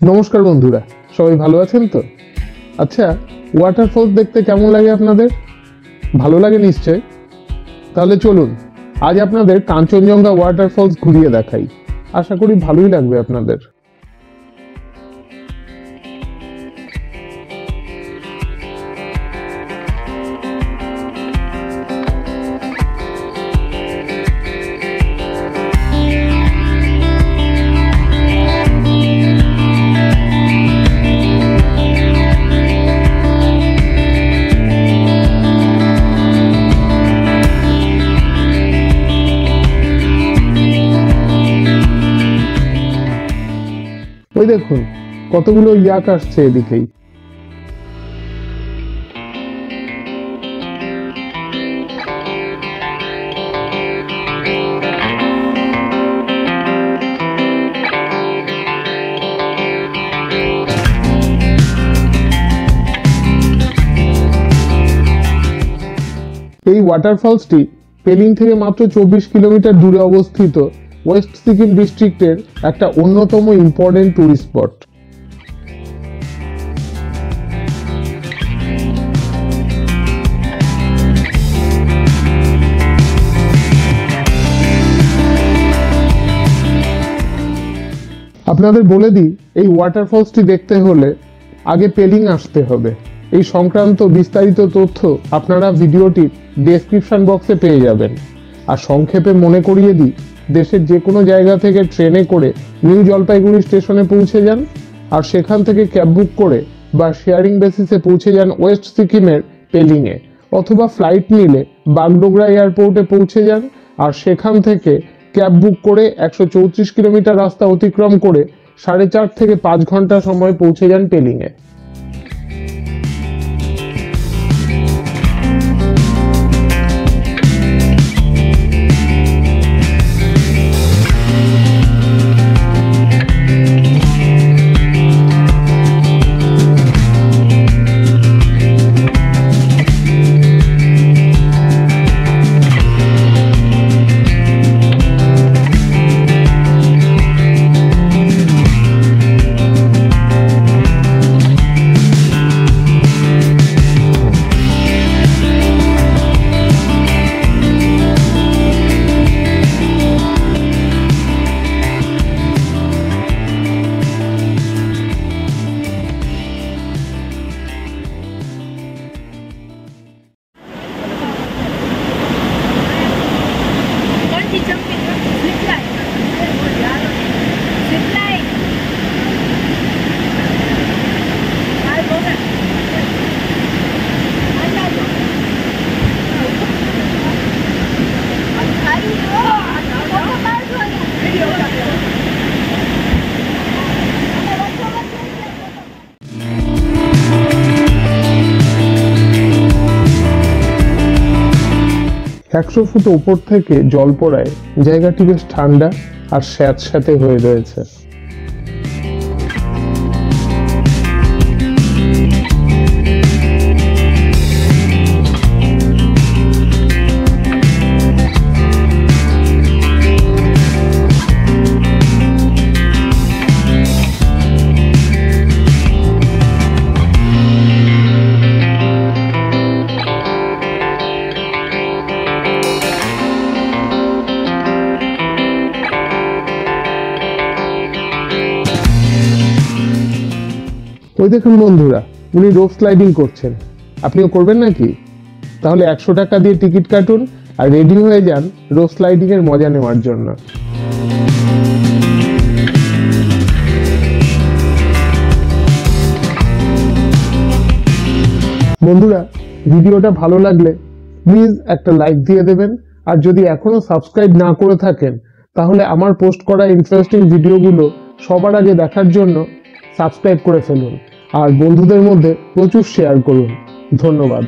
নমস্কার বন্ধুরা, সবাই ভালো আছেন তো? আচ্ছা, ওয়াটারফলস দেখতে কেমন লাগে আপনাদের? ভালো লাগে নিশ্চয়। তাহলে চলুন আজ আপনাদের কাঞ্চনজঙ্ঘা ওয়াটারফলস ঘুরিয়ে দেখাই। আশা করি ভালোই লাগবে আপনাদের। ওই দেখুন কতগুলো ইয়াক আসছে এদিকেই। এই ওয়াটারফলসটি পেলিং থেকে মাত্র 24 কিলোমিটার দূরে অবস্থিত ওয়েস্ট সিকিম ডিস্ট্রিক্টের একটা অন্যতম ইম্পর্টেন্ট টুরিস্ট স্পট। আপনাদের বলে দিই, এই ওয়াটারফলসটি দেখতে হলে আগে পেলিং আসতে হবে। এই সংক্রান্ত বিস্তারিত তথ্য আপনারা ভিডিওটির ডেসক্রিপশন বক্সে পেয়ে যাবেন। আর সংক্ষেপে মনে করিয়ে দিই, দেশের যে কোনো জায়গা থেকে ট্রেনে করে নিউ জলপাইগুড়ি স্টেশনে পৌঁছে যান, আর সেখান থেকে ক্যাব বুক করে বা শেয়ারিং বেসিসে পৌঁছে যান ওয়েস্ট সিকিমের পেলিংয়ে, অথবা ফ্লাইট নিলে বাগডোগরা এয়ারপোর্টে পৌঁছে যান, আর সেখান থেকে ক্যাব বুক করে 134 কিলোমিটার রাস্তা অতিক্রম করে 4.5 থেকে 5 ঘন্টা সময় পৌঁছে যান পেলিংয়ে। একশো ফুট ওপর থেকে জল পড়ায় জায়গাটি বেশ ঠান্ডা আর স্যাঁতস্যাঁতে হয়ে রয়েছে। ওই দেখুন বন্ধুরা, উনি রোপ স্লাইডিং করছেন। আপনিও করবেন নাকি? তাহলে 100 টাকা দিয়ে টিকিট কাটুন আর রেডি হয়ে যান রোপ স্লাইডিং এর মজা নেওয়ার জন্য। বন্ধুরা, ভিডিওটা ভালো লাগলে প্লিজ একটা লাইক দিয়ে দেবেন, আর যদি এখনো সাবস্ক্রাইব না করে থাকেন তাহলে আমার পোস্ট করা ইন্টারেস্টিং ভিডিওগুলো সবার আগে দেখার জন্য সাবস্ক্রাইব করে ফেলুন, আর বন্ধুদের মধ্যে প্রচুর শেয়ার করুন। ধন্যবাদ।